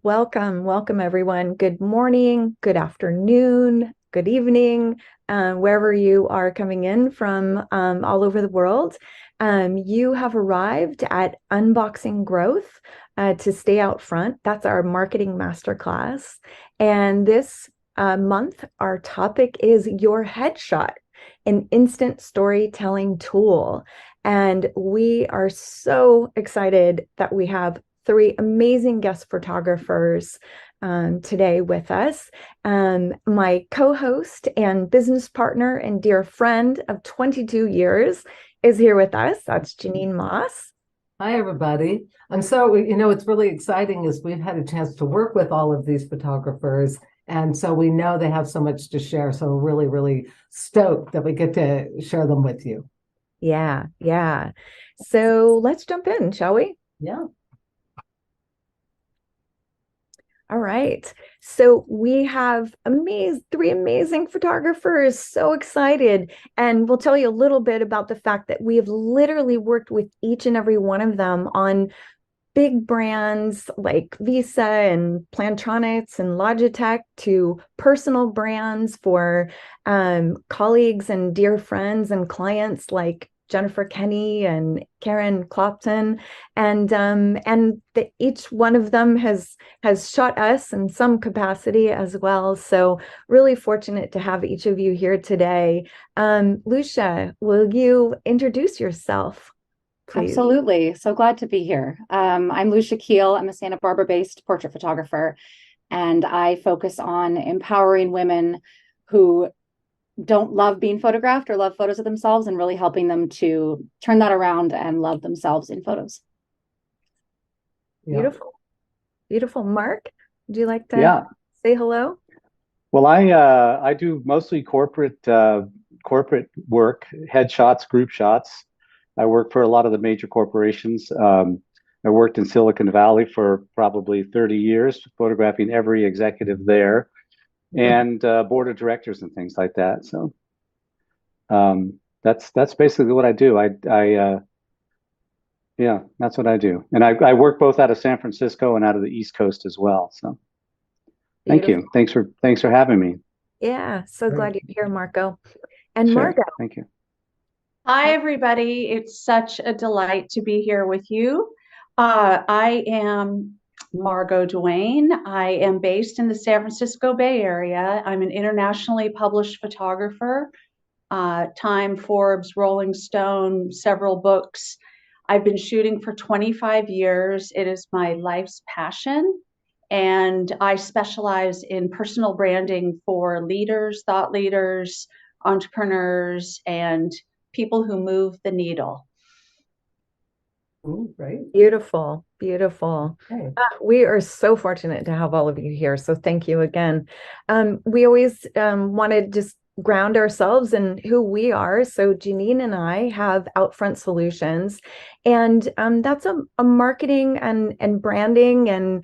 Welcome everyone. Good morning, good afternoon, good evening, wherever you are coming in from all over the world. You have arrived at Unboxing Growth to stay out front. That's our marketing masterclass. And this month, our topic is your headshot, an instant storytelling tool. And we are so excited that we have three amazing guest photographers today with us. My co-host and business partner and dear friend of 22 years is here with us. That's Janine Moss. Hi, everybody. It's really exciting is we've had a chance to work with all of these photographers. And so we know they have so much to share. So we're really, really stoked that we get to share them with you. Yeah. So let's jump in, shall we? Yeah. All right. So we have three amazing photographers. So excited. And we'll tell you a little bit about the fact that we have literally worked with each and every one of them on big brands like Visa and Plantronics and Logitech to personal brands for colleagues and dear friends and clients like Jennifer Kenny and Karen Clopton, and each one of them has shot us in some capacity as well. So really fortunate to have each of you here today. Lucia, will you introduce yourself, please? Absolutely. So glad to be here. I'm Lucia Keel. I'm a Santa Barbara-based portrait photographer, and I focus on empowering women who don't love being photographed or love photos of themselves and really helping them to turn that around and love themselves in photos. Yeah. Beautiful. Mark, would you like to say hello? Well, I do mostly corporate work, headshots, group shots. I work for a lot of the major corporations. I worked in Silicon Valley for probably 30 years, photographing every executive there, and board of directors and things like that. So that's basically what I do. Yeah, that's what I do. And I work both out of San Francisco and out of the East Coast as well. So thank you. Thanks for having me. Yeah, so glad you're here, Marco. And Margo. Thank you. Hi, everybody. It's such a delight to be here with you. I am Margot Duane. I am based in the San Francisco Bay Area. I'm an internationally published photographer, Time, Forbes, Rolling Stone, several books. I've been shooting for 25 years. It is my life's passion. And I specialize in personal branding for leaders, thought leaders, entrepreneurs, and people who move the needle. Ooh, great. Beautiful. Okay. We are so fortunate to have all of you here. So thank you again. We always want to just ground ourselves in who we are. So Janine and I have Outfront Solutions, and that's a marketing and branding and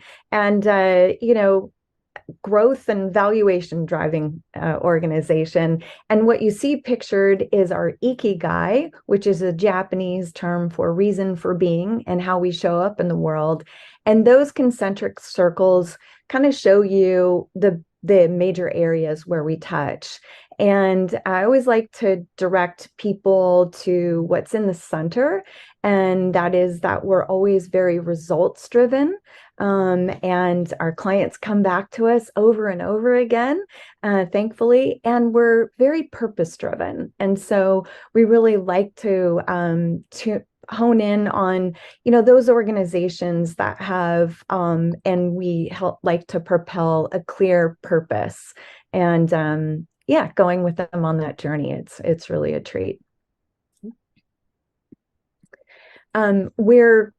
growth and valuation driving organization. And what you see pictured is our ikigai, which is a Japanese term for reason for being and how we show up in the world. And those concentric circles kind of show you the major areas where we touch. And I always like to direct people to what's in the center, and that is that we're always very results driven. And our clients come back to us over and over again, thankfully, and we're very purpose driven. And so we really like to hone in on, those organizations that have, and we like to propel a clear purpose. And going with them on that journey, it's really a treat. We're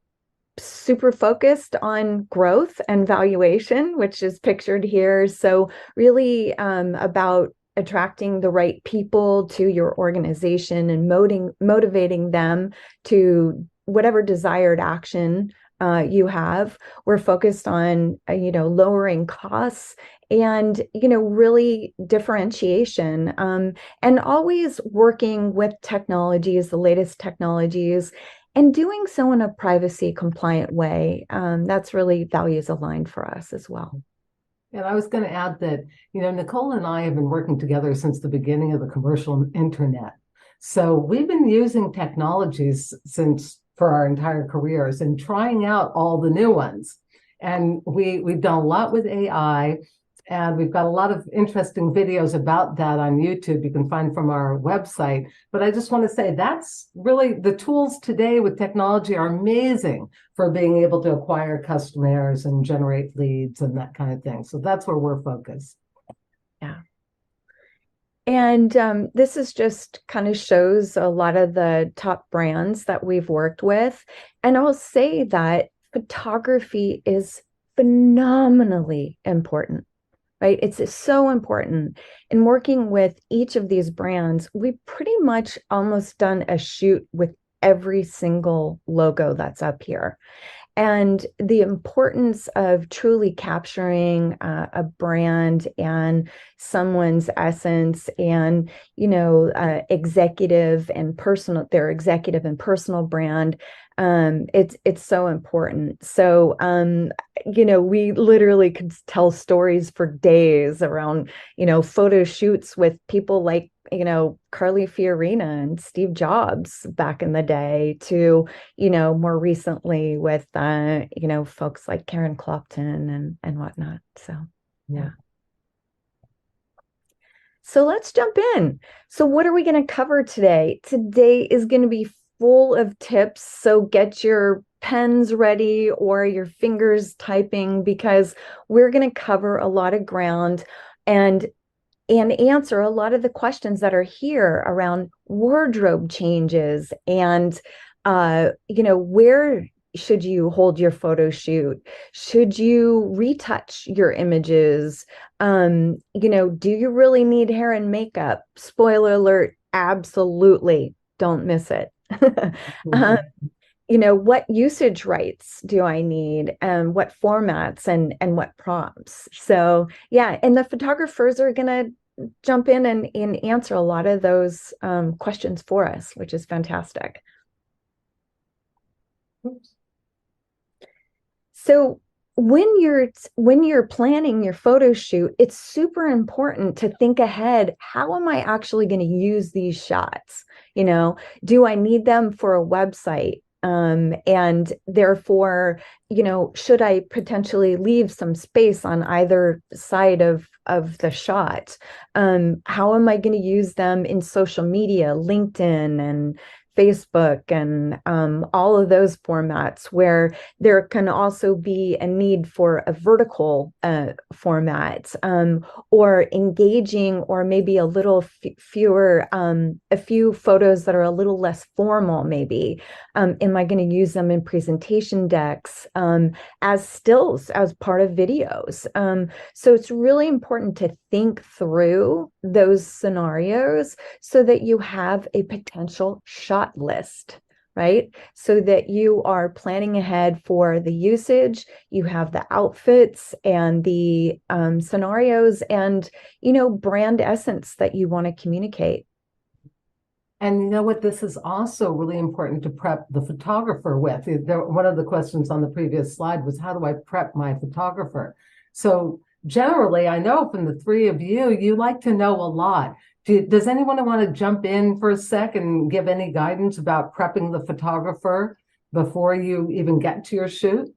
super focused on growth and valuation, which is pictured here. So really about attracting the right people to your organization and motivating them to whatever desired action you have. We're focused on, lowering costs and, really differentiation, and always working with technologies, the latest technologies, and doing so in a privacy compliant way. That's really values aligned for us as well. And I was going to add that, Nicole and I have been working together since the beginning of the commercial internet. So we've been using technologies for our entire careers and trying out all the new ones. And we've done a lot with AI, and we've got a lot of interesting videos about that on YouTube you can find from our website. But I just want to say that's really the tools today with technology are amazing for being able to acquire customers and generate leads and that kind of thing. So that's where we're focused. Yeah. And this is just kind of shows a lot of the top brands that we've worked with. And I'll say that photography is phenomenally important, right? It's so important. In working with each of these brands, we've pretty much almost done a shoot with every single logo that's up here. And the importance of truly capturing a brand and someone's essence and, executive and personal, their executive and personal brand, it's so important. So, we literally could tell stories for days around, photo shoots with people like, Carly Fiorina and Steve Jobs back in the day to, more recently with, folks like Karen Clopton and whatnot. So, yeah. So let's jump in. So what are we going to cover today? Today is going to be full of tips. So get your pens ready or your fingers typing, because we're going to cover a lot of ground and answer a lot of the questions that are here around wardrobe changes and, where should you hold your photo shoot? Should you retouch your images? Do you really need hair and makeup? Spoiler alert, absolutely. Don't miss it. What usage rights do I need, and what formats and what prompts? So yeah, and the photographers are going to jump in and answer a lot of those questions for us, which is fantastic. Oops. So when you're planning your photo shoot, it's super important to think ahead. How am I actually going to use these shots? Do I need them for a website? And therefore, should I potentially leave some space on either side of the shot? How am I going to use them in social media, LinkedIn and Facebook and all of those formats, where there can also be a need for a vertical format, or engaging, or maybe a little fewer, a few photos that are a little less formal maybe. Am I going to use them in presentation decks, as stills, as part of videos? So it's really important to think through those scenarios so that you have a potential shot list, right? So that you are planning ahead for the usage, you have the outfits and the scenarios and, brand essence that you want to communicate. And you know what? This is also really important to prep the photographer with. One of the questions on the previous slide was, how do I prep my photographer? So generally, I know from the three of you, you like to know a lot. Does anyone want to jump in for a sec and give any guidance about prepping the photographer before you even get to your shoot?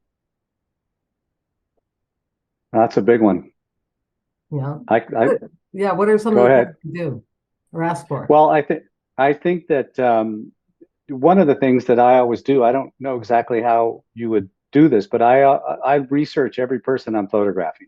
That's a big one. Yeah. Yeah. What are some of the things you do or ask for? Well, I think that one of the things that I always do, I don't know exactly how you would do this, but I research every person I'm photographing.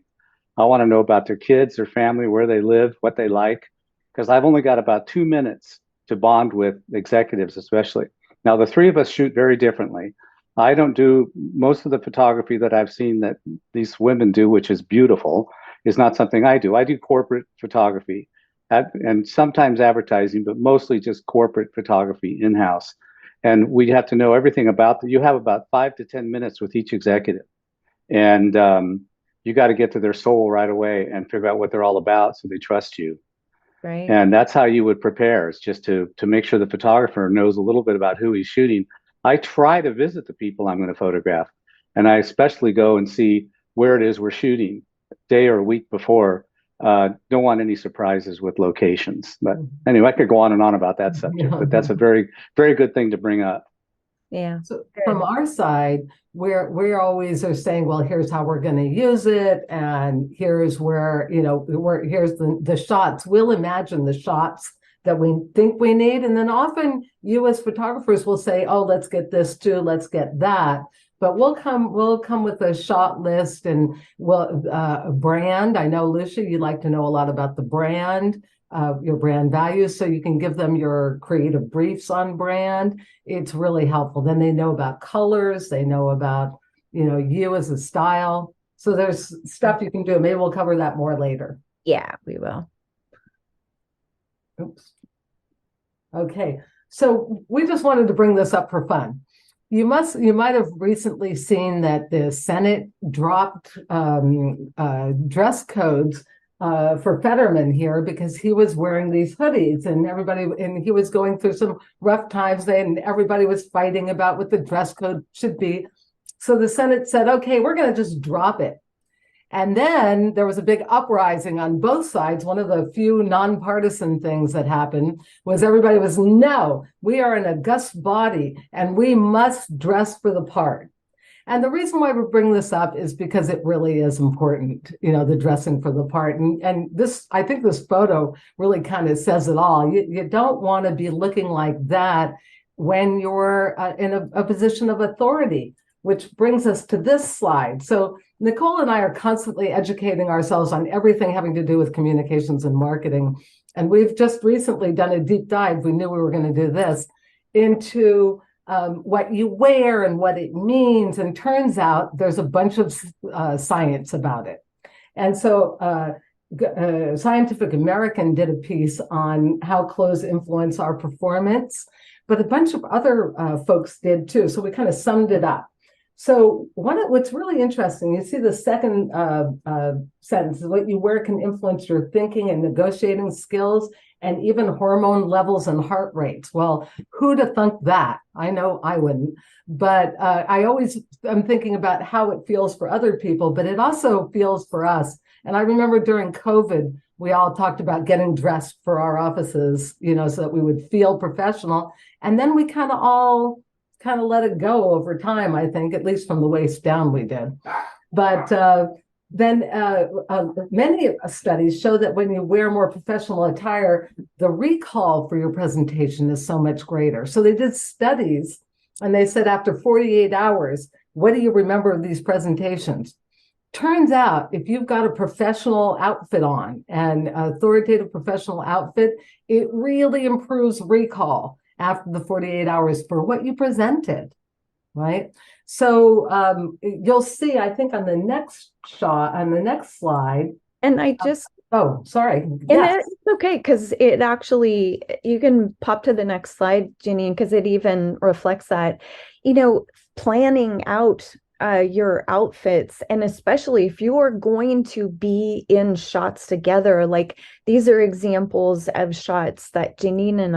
I want to know about their kids, their family, where they live, what they like, because I've only got about 2 minutes to bond with executives, especially. Now, the three of us shoot very differently. I don't do most of the photography that I've seen that these women do, which is beautiful, is not something I do. I do corporate photography and sometimes advertising, but mostly just corporate photography in-house. And we have to know everything about that. You have about 5 to 10 minutes with each executive. And you got to get to their soul right away and figure out what they're all about so they trust you. Right. And that's how you would prepare, is just to make sure the photographer knows a little bit about who he's shooting. I try to visit the people I'm going to photograph, and I especially go and see where it is we're shooting, day or a week before. Don't want any surprises with locations. But anyway, I could go on and on about that subject, but that's a very, very good thing to bring up. Yeah. So from our side, we're always are saying, well, here's how we're going to use it, and here's where, here's the shots. We'll imagine the shots that we think we need, and then often you as photographers will say, oh, let's get this too, let's get that. But we'll come with a shot list and a brand. I know, Lucia, you like to know a lot about the brand, your brand values, so you can give them your creative briefs on brand. It's really helpful. Then they know about colors, they know about, you as a style. So there's stuff you can do. Maybe we'll cover that more later. Yeah, we will. Oops. Okay, so we just wanted to bring this up for fun. You might have recently seen that the Senate dropped dress codes for Fetterman here because he was wearing these hoodies, and he was going through some rough times, and everybody was fighting about what the dress code should be. So the Senate said, okay, we're going to just drop it. And then there was a big uprising on both sides. One of the few nonpartisan things that happened was everybody was, no, we are an august body and we must dress for the part. And the reason why we bring this up is because it really is important, the dressing for the part. And this, I think this photo really kind of says it all. You don't want to be looking like that when you're in a position of authority, which brings us to this slide. So Nicole and I are constantly educating ourselves on everything having to do with communications and marketing. And we've just recently done a deep dive, we knew we were going to do this, into what you wear and what it means. And turns out there's a bunch of science about it. And so Scientific American did a piece on how clothes influence our performance, but a bunch of other folks did too. So we kind of summed it up. So what's really interesting, you see the second sentence, what you wear can influence your thinking and negotiating skills and even hormone levels and heart rates. Well, who'd have thunk that? I know I wouldn't, but I'm thinking about how it feels for other people, but it also feels for us. And I remember during COVID, we all talked about getting dressed for our offices, so that we would feel professional. And then we kind of let it go over time, I think, at least from the waist down we did. But then many studies show that when you wear more professional attire, the recall for your presentation is so much greater. So they did studies, and they said after 48 hours, what do you remember of these presentations? Turns out if you've got a professional outfit on, an authoritative professional outfit, it really improves recall after the 48 hours for what you presented, right? So you'll see, I think on the next slide. And I just, oh, sorry. And it's okay, because it actually, you can pop to the next slide, Janine, because it even reflects that, planning out your outfits, and especially if you are going to be in shots together, like these are examples of shots that Janine and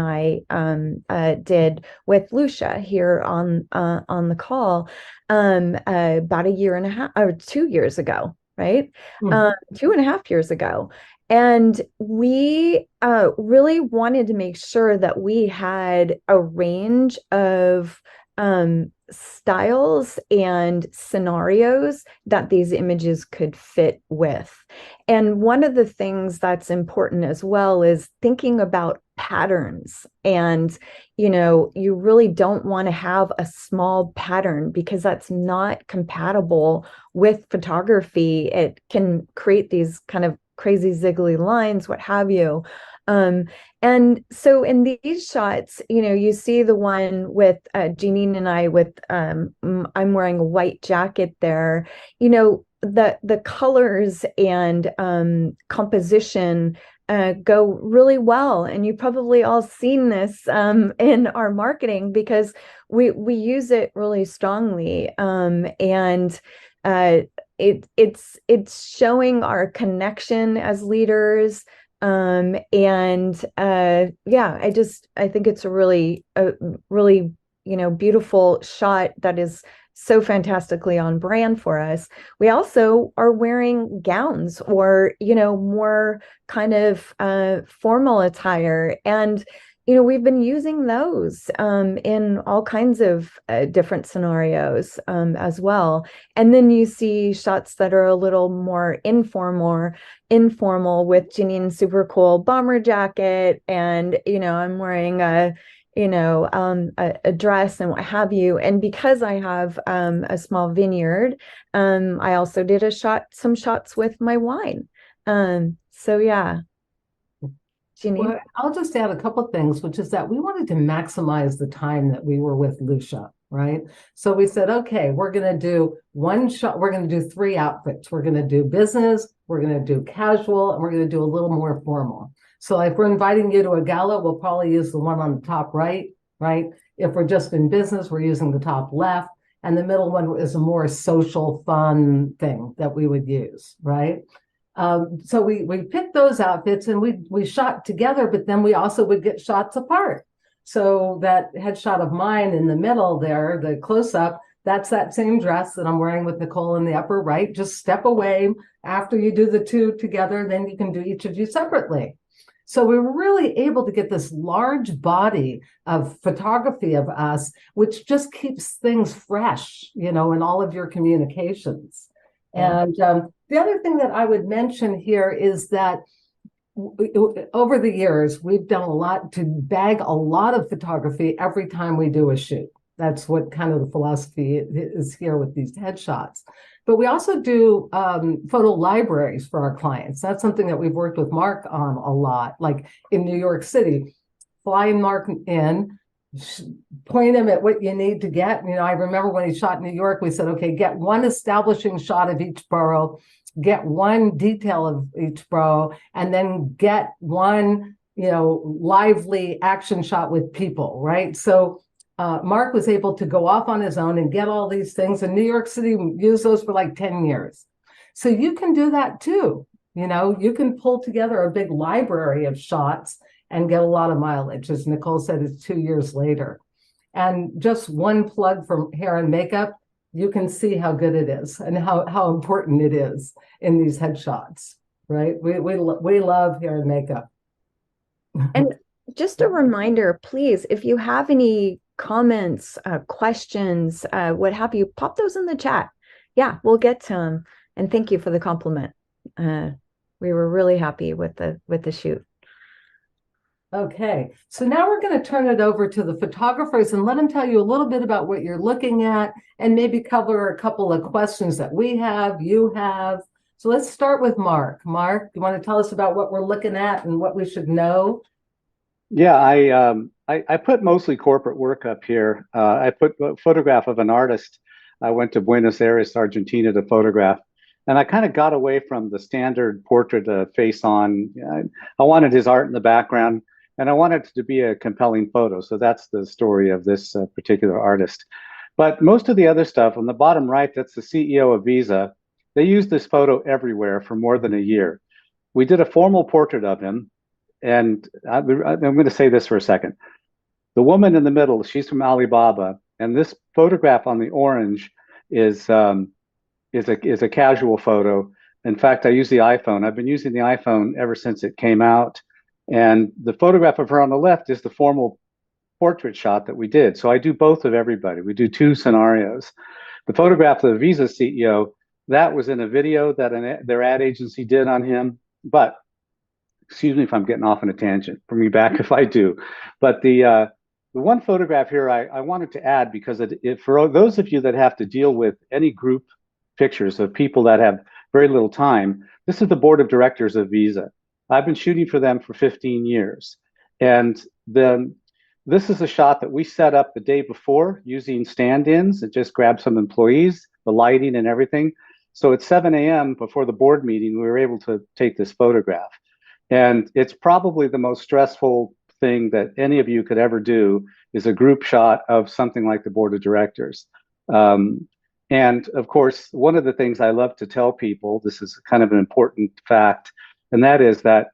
I did with Lucia here on the call about a year and a half or 2 years ago, right? 2.5 years ago. And we really wanted to make sure that we had a range of styles and scenarios that these images could fit with. And one of the things that's important as well is thinking about patterns. And, you really don't want to have a small pattern because that's not compatible with photography. It can create these kind of crazy ziggly lines, what have you. And so in these shots, you see the one with Janine and I with I'm wearing a white jacket there. The colors and composition go really well, and you probably all seen this in our marketing because we use it really strongly, and it's showing our connection as leaders. I think it's a really beautiful shot that is so fantastically on brand for us. We also are wearing gowns or, more kind of formal attire. And, we've been using those in all kinds of different scenarios as well. And then you see shots that are a little more informal with Janine's super cool bomber jacket. And, I'm wearing a dress and what have you. And because I have a small vineyard, I also did some shots with my wine. So yeah. Janine? Well, I'll just add a couple of things, which is that we wanted to maximize the time that we were with Lucia, right? So we said, okay, we're going to do one shot. We're going to do 3 outfits. We're going to do business, we're going to do casual, and we're going to do a little more formal. So if we're inviting you to a gala, we'll probably use the one on the top right? If we're just in business, we're using the top left. And the middle one is a more social, fun thing that we would use, right? So we picked those outfits and we shot together, but then we also would get shots apart. So that headshot of mine in the middle there, the close-up, that's that same dress that I'm wearing with Nicole in the upper right. Just step away after you do the 2 together, then you can do each of you separately. So we were really able to get this large body of photography of us, which just keeps things fresh, in all of your communications. And the other thing that I would mention here is that over the years, we've done a lot to bag a lot of photography every time we do a shoot. That's what kind of the philosophy is here with these headshots. But we also do photo libraries for our clients. That's something that we've worked with Mark on a lot, like in New York City. Fly Mark in, point him at what you need to get. I remember when he shot in New York, we said, okay, get one establishing shot of each borough, get one detail of each borough, and then get one, lively action shot with people, right? So Mark was able to go off on his own and get all these things. And New York City used those for like 10 years. So you can do that too. You can pull together a big library of shots and get a lot of mileage. As Nicole said, it's 2 years later. And just one plug from hair and makeup, you can see how good it is and how important it is in these headshots, right? We love hair and makeup. And just a reminder, please, if you have any comments, questions, what have you, pop those in the chat. Yeah, we'll get to them. And thank you for the compliment. We were really happy with the shoot. Okay, so now we're going to turn it over to the photographers and let them tell you a little bit about what you're looking at and maybe cover a couple of questions that you have. So let's start with Mark. Mark, you want to tell us about what we're looking at and what we should know? Yeah, I put mostly corporate work up here. I put a photograph of an artist. I went to Buenos Aires, Argentina to photograph. And I kind of got away from the standard portrait face on. I wanted his art in the background. And I wanted it to be a compelling photo. So that's the story of this particular artist. But most of the other stuff on the bottom right, that's the CEO of Visa. They used this photo everywhere for more than a year. We did a formal portrait of him. And I'm going to say this for a second. The woman in the middle, she's from Alibaba. And this photograph on the orange is a casual photo. In fact, I use the iPhone. I've been using the iPhone ever since it came out. And the photograph of her on the left is the formal portrait shot that we did. So I do both of everybody. We do 2 scenarios. The photograph of the Visa CEO, that was in a video that their ad agency did on him. But excuse me if I'm getting off on a tangent. Bring me back if I do. But the one photograph here I wanted to add because for those of you that have to deal with any group pictures of people that have very little time, this is the board of directors of Visa. I've been shooting for them for 15 years. And then this is a shot that we set up the day before using stand-ins and just grabbed some employees, the lighting and everything. So at 7 a.m. before the board meeting, we were able to take this photograph. And it's probably the most stressful thing that any of you could ever do is a group shot of something like the board of directors. And of course, one of the things I love to tell people, this is kind of an important fact, and that is that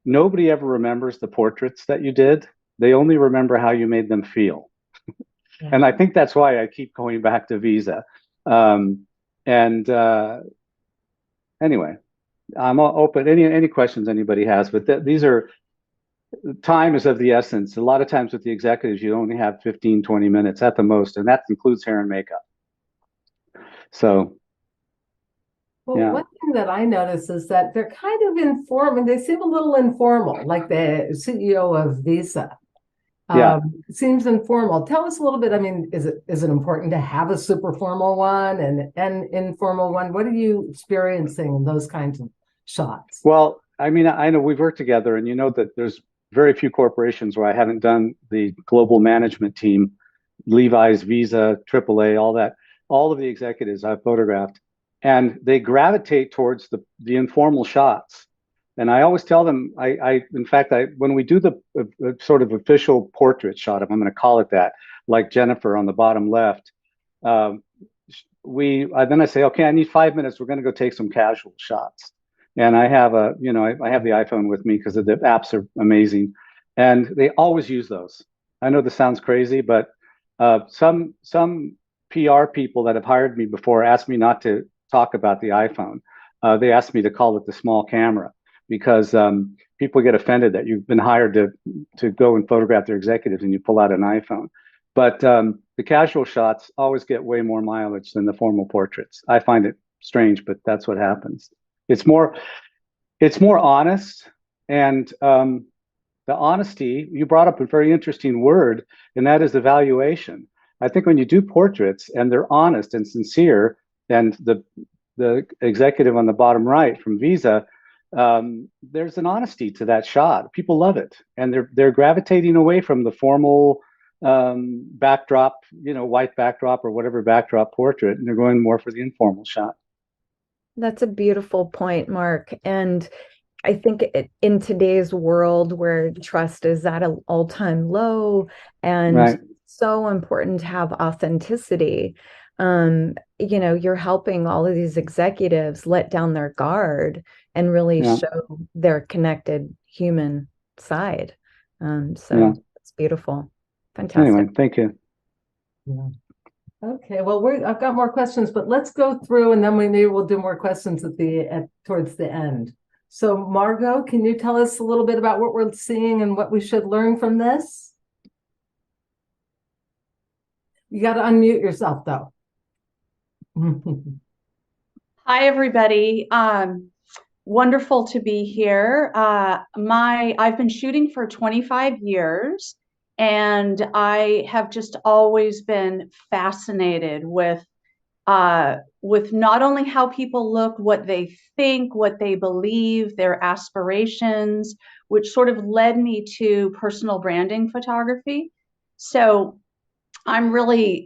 nobody ever remembers the portraits that you did. They only remember how you made them feel. And I think that's why I keep going back to Visa. And anyway, I'm open. Any questions anybody has, but these are, time is of the essence. A lot of times with the executives, you only have 15, 20 minutes at the most, and that includes hair and makeup. So, well, yeah. one thing that I notice is that they're kind of informal. They seem a little informal, like the CEO of Visa. Yeah. Seems informal. Tell us a little bit. I mean, is it important to have a super formal one and an informal one? What are you experiencing in those kinds of shots? Well, I mean, I know we've worked together, and you know that there's very few corporations where I haven't done the global management team, Levi's, Visa, AAA, all that. All of the executives I've photographed, and they gravitate towards the informal shots. And I always tell them, in fact, when we do the sort of official portrait shot, if I'm going to call it that, like Jennifer on the bottom left, um, then I say, okay, I need 5 minutes. We're going to go take some casual shots. And I have I have the iPhone with me because the apps are amazing, and they always use those. I know this sounds crazy, but some PR people that have hired me before asked me not to talk about the iPhone. They asked me to call it the small camera because people get offended that you've been hired to go and photograph their executives and you pull out an iPhone. But the casual shots always get way more mileage than the formal portraits. I find it strange, but that's what happens. It's more honest, and the honesty. You brought up a very interesting word, and that is evaluation. I think when you do portraits and they're honest and sincere, and the executive on the bottom right from Visa, there's an honesty to that shot. People love it, and they're gravitating away from the formal backdrop, white backdrop or whatever backdrop portrait, and they're going more for the informal shot. That's a beautiful point, Mark. And I think in today's world where trust is at an all-time low and Right. so important to have authenticity, you're helping all of these executives let down their guard and really show their connected human side. It's beautiful. Fantastic. Anyway, thank you. Yeah. Okay, well, I've got more questions, but let's go through, and then we'll do more questions towards the end. So, Margot, can you tell us a little bit about what we're seeing and what we should learn from this? You got to unmute yourself, though. Hi, everybody. Wonderful to be here. I've been shooting for 25 years. And I have just always been fascinated with not only how people look, what they think, what they believe, their aspirations, which sort of led me to personal branding photography. So I'm really,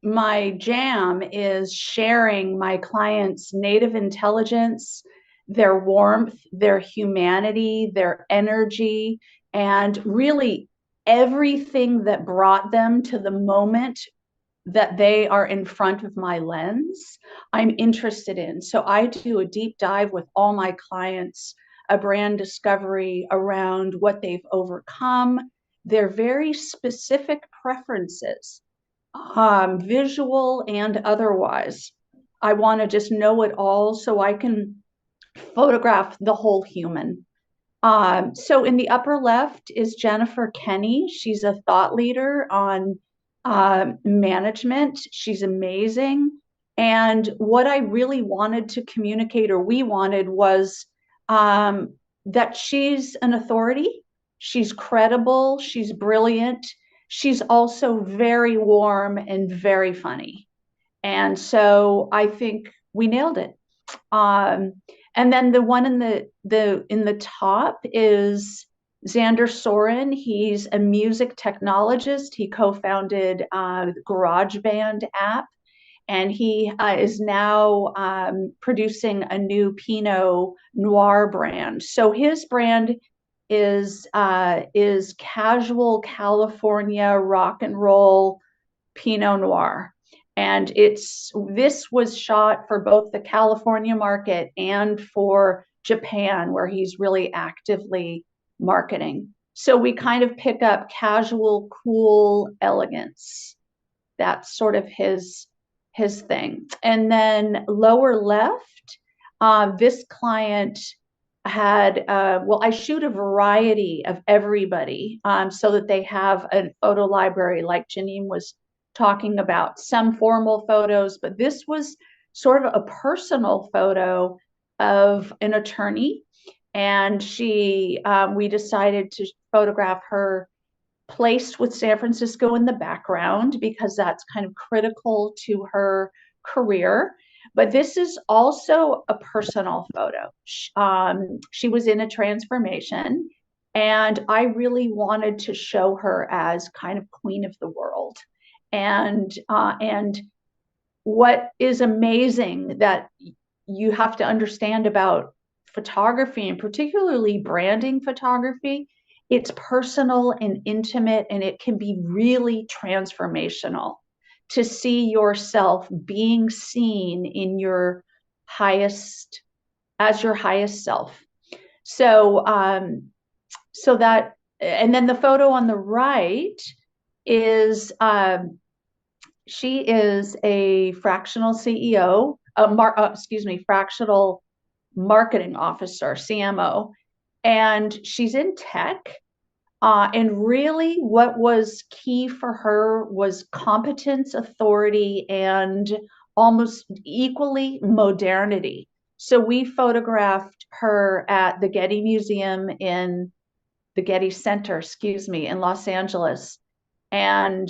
my jam is sharing my clients' native intelligence, their warmth, their humanity, their energy, and really everything that brought them to the moment that they are in front of my lens, I'm interested in. So I do a deep dive with all my clients, a brand discovery around what they've overcome, their very specific preferences, visual and otherwise. I want to just know it all so I can photograph the whole human. So in the upper left is Jennifer Kenny. She's a thought leader on management. She's amazing. And what I really wanted to communicate, or we wanted, was that she's an authority. She's credible. She's brilliant. She's also very warm and very funny. And so I think we nailed it. And then the one in the top is Xander Soren. He's a music technologist. He co-founded the GarageBand app, and he is now producing a new Pinot Noir brand. So his brand is casual California rock and roll Pinot Noir. And this was shot for both the California market and for Japan, where he's really actively marketing. So we kind of pick up casual, cool elegance. That's sort of his thing. And then lower left, this client had, well, I shoot a variety of everybody so that they have a photo library like Janine was talking about, some formal photos, but this was sort of a personal photo of an attorney. And we decided to photograph her placed with San Francisco in the background because that's kind of critical to her career. But this is also a personal photo. She was in a transformation, and I really wanted to show her as kind of queen of the world. And what is amazing that you have to understand about photography, and particularly branding photography, it's personal and intimate, and it can be really transformational to see yourself being seen in your highest, as your highest self. So, so that, and then the photo on the right is, she is a fractional CEO, fractional marketing officer, CMO, and she's in tech. And really, what was key for her was competence, authority, and almost equally modernity. So we photographed her at the Getty Museum in the Getty Center, in Los Angeles. And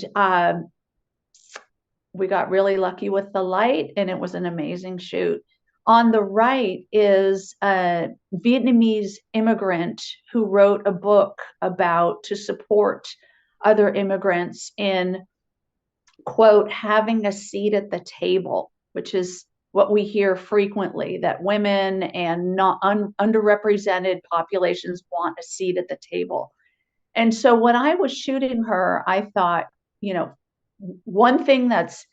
we got really lucky with the light, and it was an amazing shoot. On the right is a Vietnamese immigrant who wrote a book to support other immigrants in, quote, having a seat at the table, which is what we hear frequently, that women and not underrepresented populations want a seat at the table. And so when I was shooting her, I thought, one thing that's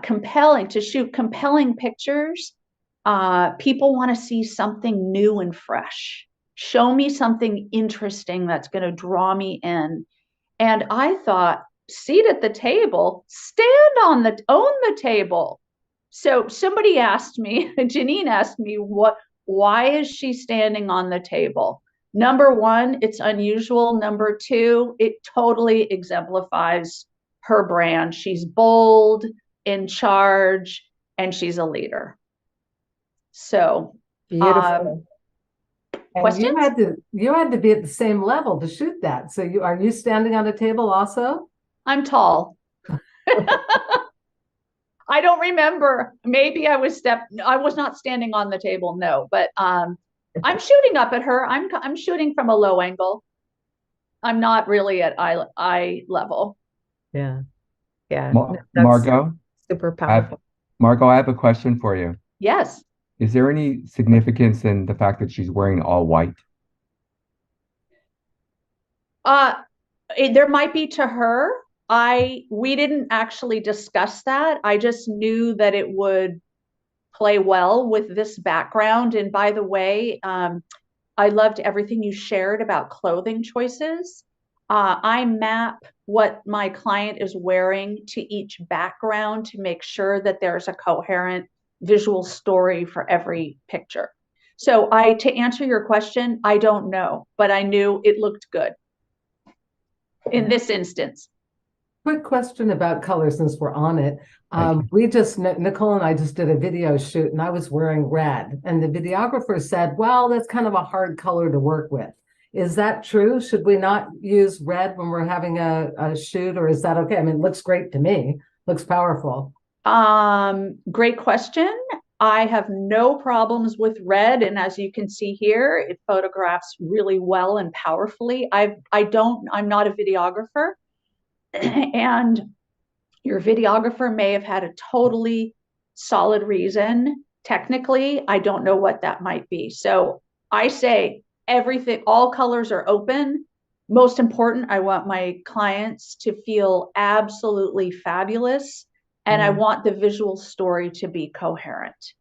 compelling, to shoot compelling pictures, people want to see something new and fresh. Show me something interesting that's going to draw me in. And I thought, seat at the table, own the table. So somebody asked me, Janine asked me, why is she standing on the table? Number one, it's unusual. Number two, it totally exemplifies her brand. She's bold, in charge, and she's a leader. So beautiful. Questions? You had to be at the same level to shoot that. So are you standing on a table also? I'm tall. I don't remember. Maybe I was not standing on the table, no, but I'm shooting up at her. I'm shooting from a low angle. I'm not really at eye level. Yeah. Yeah. Margot, super powerful. Margot, I have a question for you. Yes. Is there any significance in the fact that she's wearing all white? There might be to her. We didn't actually discuss that. I just knew that it would play well with this background. And by the way, I loved everything you shared about clothing choices. I map what my client is wearing to each background to make sure that there's a coherent visual story for every picture. So to answer your question, I don't know, but I knew it looked good in this instance. Quick question about color since we're on it. Nicole and I just did a video shoot, and I was wearing red, and the videographer said, well, that's kind of a hard color to work with. Is that true? Should we not use red when we're having a shoot, or is that okay? I mean, it looks great to me. Looks powerful. Great question. I have no problems with red, and as you can see here, it photographs really well and powerfully. I'm not a videographer, and your videographer may have had a totally solid reason. Technically, I don't know what that might be. So I say everything, all colors are open. Most important, I want my clients to feel absolutely fabulous, and I want the visual story to be coherent.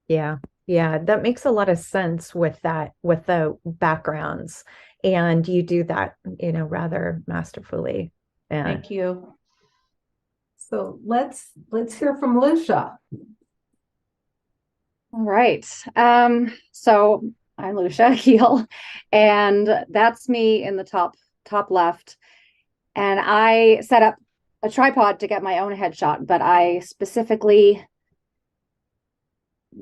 Yeah, Yeah, that makes a lot of sense with that, with the backgrounds. And you do that, rather masterfully. Yeah. Thank you. So let's hear from Lucia. All right. So I'm Lucia Keel, and that's me in the top left. And I set up a tripod to get my own headshot, but I specifically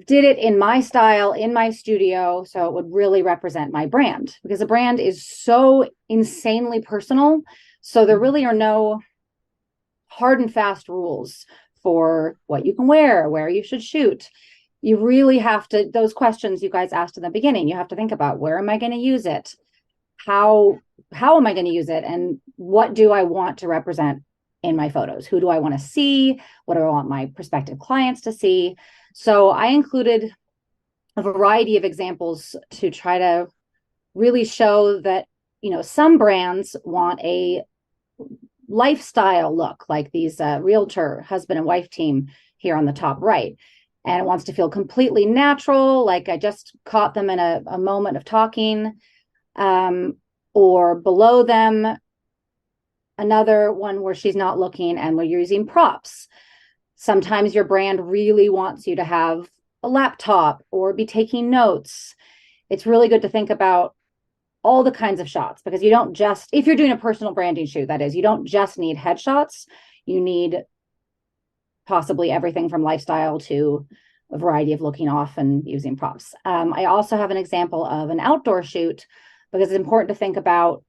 did it in my style, in my studio, so it would really represent my brand, because the brand is so insanely personal. So there really are no hard and fast rules for what you can wear, where you should shoot. You really have to, those questions you guys asked in the beginning, you have to think about, where am I going to use it? How am I going to use it? And what do I want to represent in my photos? Who do I want to see? What do I want my prospective clients to see? So I included a variety of examples to try to really show that, some brands want a lifestyle look, like these realtor husband and wife team here on the top right. And it wants to feel completely natural, like I just caught them in a moment of talking. Or below them, another one where she's not looking and we're using props. Sometimes your brand really wants you to have a laptop or be taking notes. It's really good to think about all the kinds of shots, because you don't just, if you're doing a personal branding shoot, that is, you don't just need headshots. You need possibly everything from lifestyle to a variety of looking off and using props. I also have an example of an outdoor shoot, because it's important to think about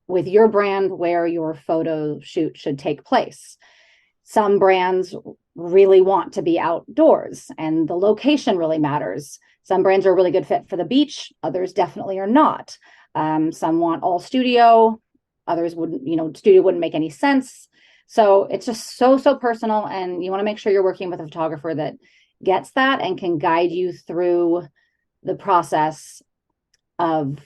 with your brand where your photo shoot should take place. Some brands really want to be outdoors and the location really matters. Some brands are a really good fit for the beach. Others definitely are not. Some want all studio. Others wouldn't, studio wouldn't make any sense. So it's just so personal. And you want to make sure you're working with a photographer that gets that and can guide you through the process of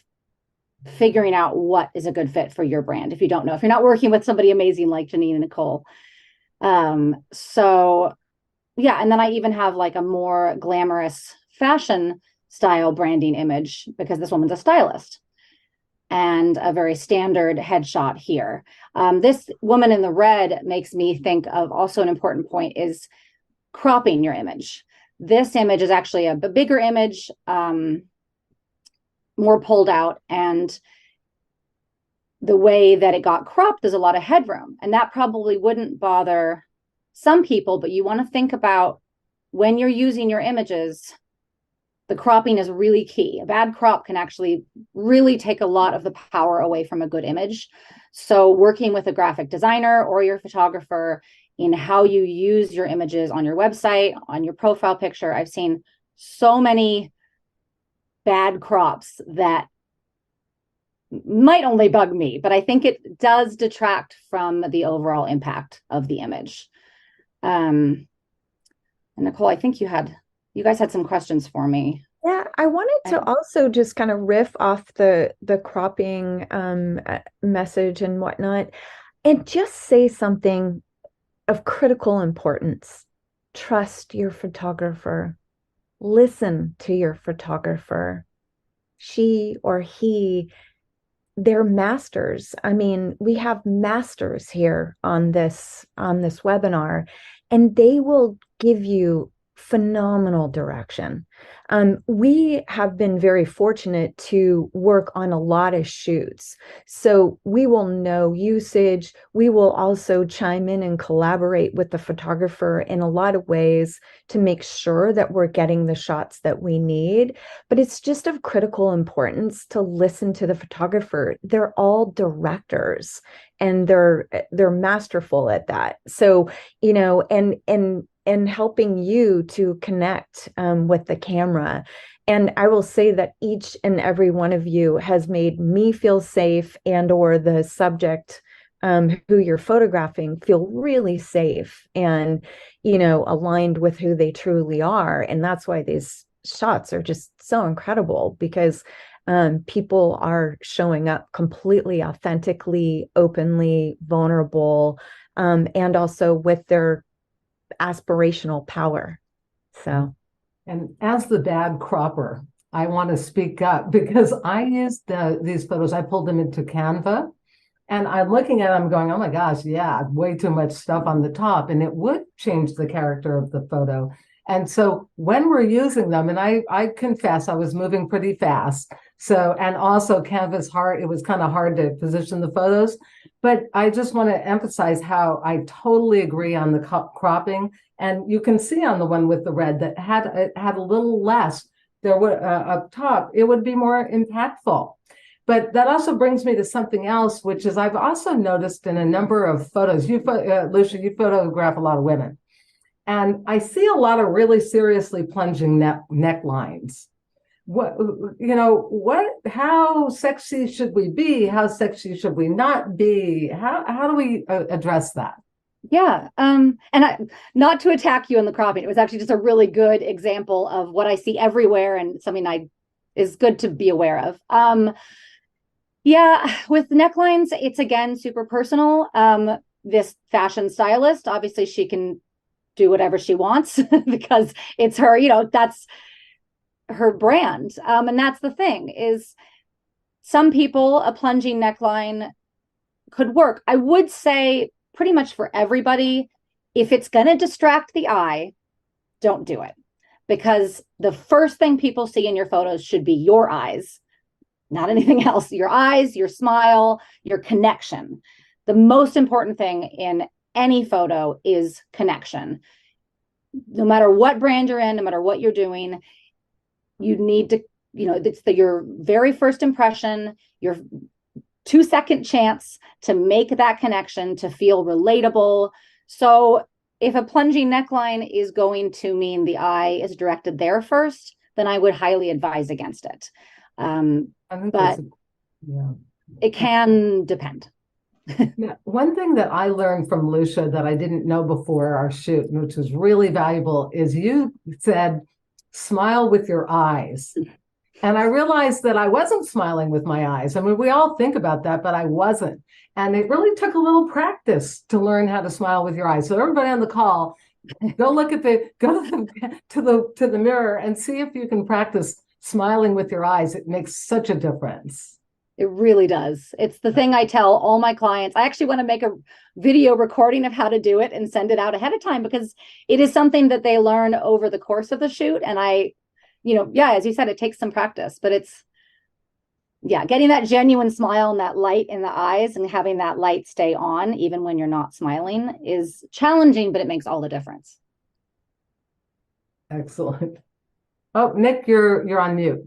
figuring out what is a good fit for your brand. If you don't know, if you're not working with somebody amazing like Janine and Nicole. So yeah. And then I even have like a more glamorous fashion style branding image, because this woman's a stylist, and a very standard headshot here. This woman in the red makes me think of also an important point is cropping your image. This image is actually a bigger image, more pulled out, and the way that it got cropped, there's a lot of headroom, and that probably wouldn't bother some people, but you want to think about when you're using your images, the cropping is really key. A bad crop can actually really take a lot of the power away from a good image. So working with a graphic designer or your photographer in how you use your images on your website, on your profile picture. I've seen so many bad crops that might only bug me, but I think it does detract from the overall impact of the image. And Nicole, I think you guys had some questions for me. Yeah, I wanted to also just kind of riff off the cropping message and whatnot, and just say something of critical importance. Trust your photographer. Listen to your photographer. She or he, they're masters. I mean, we have masters here on this webinar, and they will give you phenomenal direction. We have been very fortunate to work on a lot of shoots. So we will know usage. We will also chime in and collaborate with the photographer in a lot of ways to make sure that we're getting the shots that we need. But it's just of critical importance to listen to the photographer. They're all directors, and they're masterful at that. So, and helping you to connect with the camera. And I will say that each and every one of you has made me feel safe, and or the subject who you're photographing feel really safe and, aligned with who they truly are. And that's why these shots are just so incredible, because people are showing up completely authentically, openly, vulnerable, and also with their aspirational power. So And as the bad cropper, I want to speak up because I used these photos, I pulled them into Canva, and I'm looking at them going, oh my gosh, yeah, way too much stuff on the top. And it would change the character of the photo. And so when we're using them, and I confess I was moving pretty fast. So, and also Canva's hard, it was kind of hard to position the photos. But I just want to emphasize how I totally agree on the cropping. And you can see on the one with the red that had a little less there would up top, it would be more impactful. But that also brings me to something else, which is I've also noticed in a number of photos, Lucia, you photograph a lot of women. And I see a lot of really seriously plunging necklines. How sexy should we be? How sexy should we not be? How do we address that? Yeah. Not to attack you on the cropping. It was actually just a really good example of what I see everywhere and something is good to be aware of. Yeah, with necklines, it's again super personal. This fashion stylist, obviously she can do whatever she wants because it's her, that's her brand. And that's the thing is some people, a plunging neckline could work. I would say pretty much for everybody, if it's going to distract the eye, don't do it. Because the first thing people see in your photos should be your eyes, not anything else. Your eyes, your smile, your connection. The most important thing in any photo is connection. No matter what brand you're in, no matter what you're doing, you need to, it's your very first impression, your 2-second chance to make that connection, to feel relatable. So if a plunging neckline is going to mean the eye is directed there first, then I would highly advise against it. But it can depend. Yeah. One thing that I learned from Lucia that I didn't know before our shoot, which was really valuable, is you said, smile with your eyes. And I realized that I wasn't smiling with my eyes. I mean, we all think about that, but I wasn't. And it really took a little practice to learn how to smile with your eyes. So everybody on the call, go to the mirror and see if you can practice smiling with your eyes. It makes such a difference. It really does. It's the thing I tell all my clients. I actually want to make a video recording of how to do it and send it out ahead of time because it is something that they learn over the course of the shoot. And as you said, it takes some practice, but it's, getting that genuine smile and that light in the eyes and having that light stay on, even when you're not smiling, is challenging, but it makes all the difference. Excellent. Oh, Nick, you're on mute.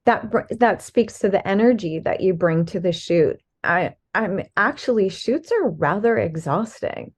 That speaks to the energy that you bring to the shoot. I'm actually, shoots are rather exhausting.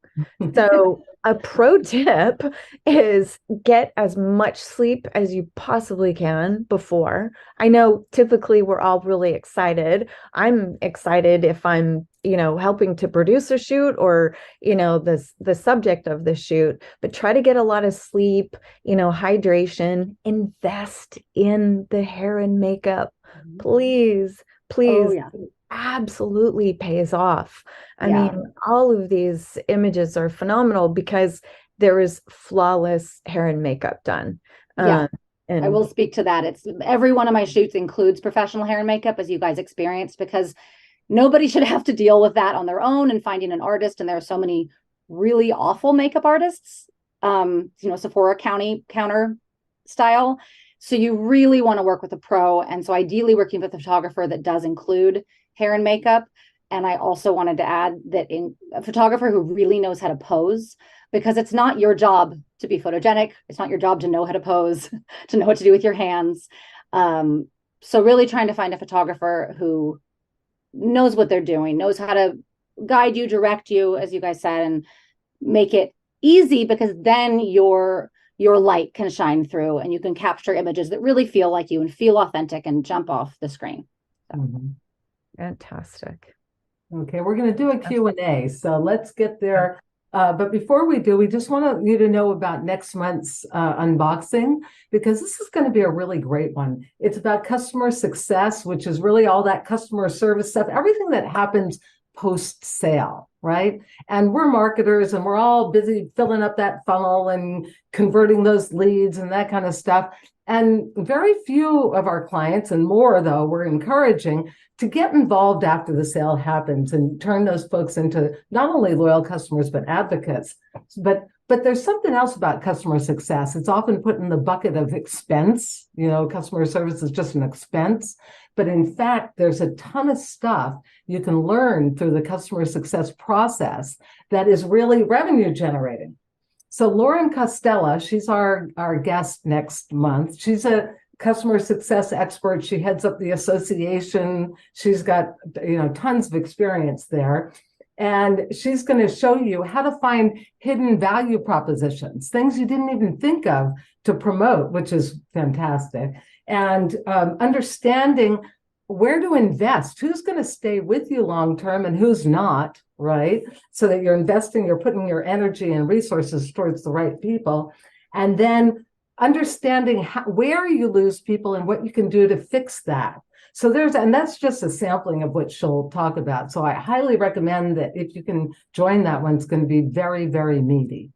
So a pro tip is get as much sleep as you possibly can before. I know typically we're all really excited. I'm excited if I'm, helping to produce a shoot or, the subject of the shoot, but try to get a lot of sleep, hydration, invest in the hair and makeup. Please. Oh, yeah. Absolutely pays off. I mean, all of these images are phenomenal because there is flawless hair and makeup done. And I will speak to that. It's every one of my shoots includes professional hair and makeup, as you guys experienced, because nobody should have to deal with that on their own and finding an artist. And there are so many really awful makeup artists, Sephora counter style. So you really want to work with a pro. And so ideally working with a photographer that does include hair and makeup. And I also wanted to add that in a photographer who really knows how to pose, because it's not your job to be photogenic. It's not your job to know how to pose, to know what to do with your hands. So really trying to find a photographer who knows what they're doing, knows how to guide you, direct you, as you guys said, and make it easy, because then your light can shine through and you can capture images that really feel like you and feel authentic and jump off the screen. So. Fantastic. Okay, we're going to do a Q&A, so let's get there. But before we do, we just want you to know about next month's unboxing, because this is going to be a really great one. It's about customer success, which is really all that customer service stuff, everything that happens post-sale. right? And we're marketers and we're all busy filling up that funnel and converting those leads and that kind of stuff. And very few of our clients, and more though, we're encouraging to get involved after the sale happens and turn those folks into not only loyal customers, but advocates. But there's something else about customer success. It's often put in the bucket of expense. Customer service is just an expense. But in fact, there's a ton of stuff you can learn through the customer success process that is really revenue generating. So Lauren Costella, she's our guest next month. She's a customer success expert. She heads up the association. She's got tons of experience there. And she's going to show you how to find hidden value propositions, things you didn't even think of to promote, which is fantastic. And understanding where to invest, who's going to stay with you long term and who's not, right? So that you're putting your energy and resources towards the right people. And then understanding where you lose people and what you can do to fix that. So and that's just a sampling of what she'll talk about. So I highly recommend that if you can join that one, it's going to be very, very meaty.